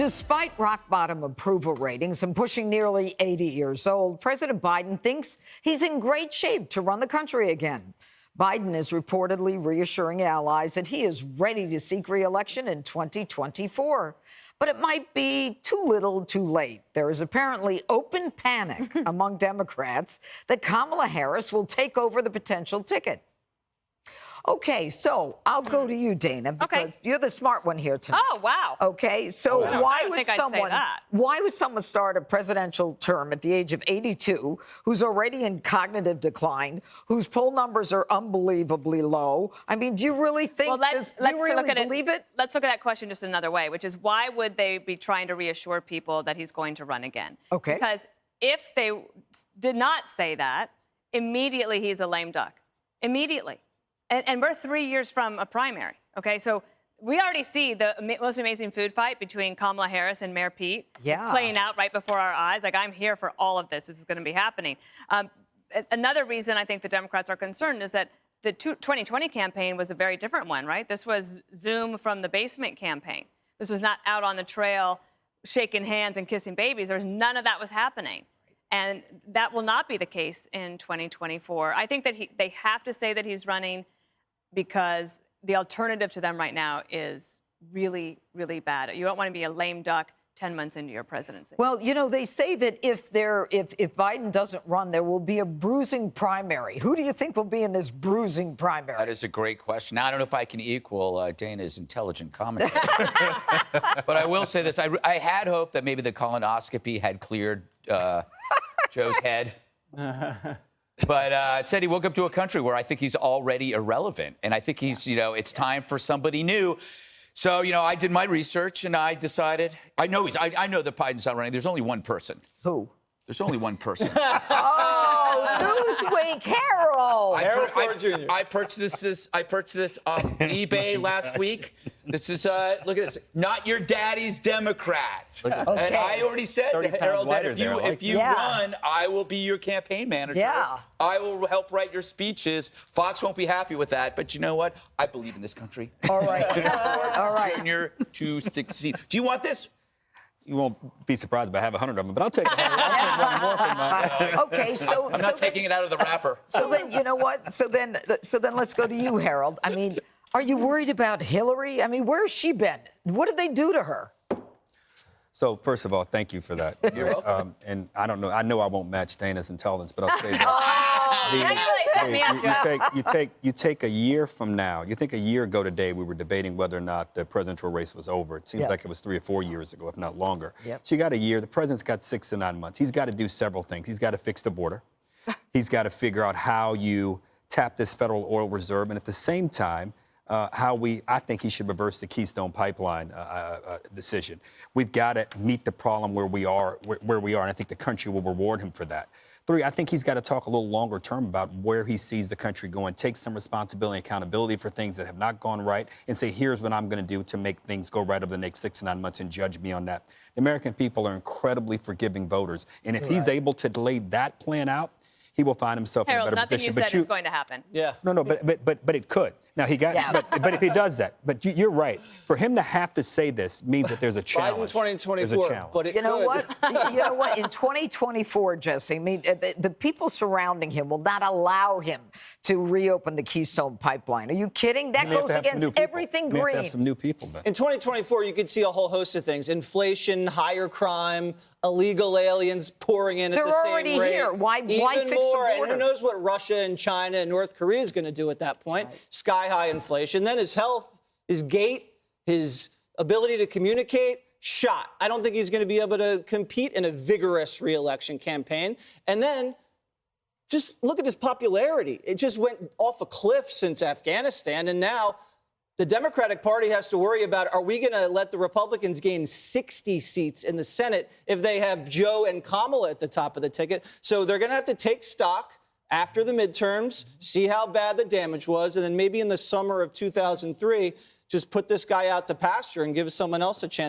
Despite rock-bottom approval ratings and pushing nearly 80 years old, President Biden thinks he's in great shape to run the country again. Biden is reportedly reassuring allies that he is ready to seek re-election in 2024. But it might be too little too late. There is apparently open panic among Democrats that Kamala Harris will take over the potential ticket. Okay, so I'll go to you, Dana, because you're the smart one here tonight. Oh, wow. Okay, so why would someone start a presidential term at the age of 82 who's already in cognitive decline, whose poll numbers are unbelievably low? I mean, do you really think do you really believe it? Let's look at that question just another way, which is why would they be trying to reassure people that he's going to run again? Okay. Because if they did not say that, immediately he's a lame duck. Immediately. And we're 3 years from a primary, okay? So we already see the most amazing food fight between Kamala Harris and Mayor Pete playing out right before our eyes. Like, I'm here for all of this. This is going to be happening. Another reason I think the Democrats are concerned is that the 2020 campaign was a very different one, right? This was Zoom from the basement campaign. This was not out on the trail shaking hands and kissing babies. None of that was happening. And that will not be the case in 2024. I think that they have to say that he's running because the alternative to them right now is really, really bad. You don't want to be a lame duck 10 months into your presidency. Well, you know, they say that if Biden doesn't run, there will be a bruising primary. Who do you think will be in this bruising primary? That is a great question. Now, I don't know if I can equal Dana's intelligent commentary. But I will say this. I had hoped that maybe the colonoscopy had cleared Joe's head. But it said he woke up to a country where I think he's already irrelevant. And I think he's, it's time for somebody new. So, I did my research and I decided, I know that Biden's not running. There's only one person. Who? There's only one person. Newsweek, Harold. I purchased this off eBay last week. This is, look at this. Not your daddy's Democrat. Okay. And I already said to Harold that if you run, I will be your campaign manager. Yeah. I will help write your speeches. Fox won't be happy with that, but you know what? I believe in this country. All right. All right. Junior to succeed. Do you want this? You won't be surprised if I have 100 of them, but I'll take it. I'll take more from my. Okay, so I'm not taking it out of the wrapper. So then, you know what? So then let's go to you, Harold. I mean, are you worried about Hillary? I mean, where's she been? What did they do to her? So first of all, thank you for that. You're welcome. And I don't know. I know I won't match Dana's intelligence, but I'll say this. You take a year from now. You think a year ago today we were debating whether or not the presidential race was over. It seems like it was 3 or 4 years ago, if not longer. So you got a year. The president's got 6 to 9 months. He's got to do several things. He's got to fix the border. He's got to figure out how you tap this federal oil reserve, and at the same time, I think he should reverse the Keystone Pipeline decision. We've got to meet the problem where we are, and I think the country will reward him for that. 3, I think he's got to talk a little longer term about where he sees the country going, take some responsibility and accountability for things that have not gone right, and say, here's what I'm going to do to make things go right over the next 6 to 9 months, and judge me on that. The American people are incredibly forgiving voters, and if he's able to lay that plan out, he will find himself in a better position. Harold, nothing you said is going to happen. Yeah. No, but it could. Now he got. But if he does that, but you're right. For him to have to say this means that there's a challenge. Biden 2024. There's a challenge. But you know what? You know what? In 2024, Jesse, I mean, the people surrounding him will not allow him to reopen the Keystone Pipeline. Are you kidding? That goes against everything green. We have to have some new people then. In 2024, you could see a whole host of things: inflation, higher crime, illegal aliens pouring in at the same rate. They're already here. Why fix the border? And who knows what Russia and China and North Korea is going to do at that point? Right. Sky-high inflation. Then his health, his gait, his ability to communicate, shot. I don't think he's going to be able to compete in a vigorous re-election campaign. And then just look at his popularity. It just went off a cliff since Afghanistan. And now the Democratic Party has to worry about, are we going to let the Republicans gain 60 seats in the Senate if they have Joe and Kamala at the top of the ticket? So they're going to have to take stock after the midterms, see how bad the damage was, and then maybe in the summer of 2003, just put this guy out to pasture and give someone else a chance.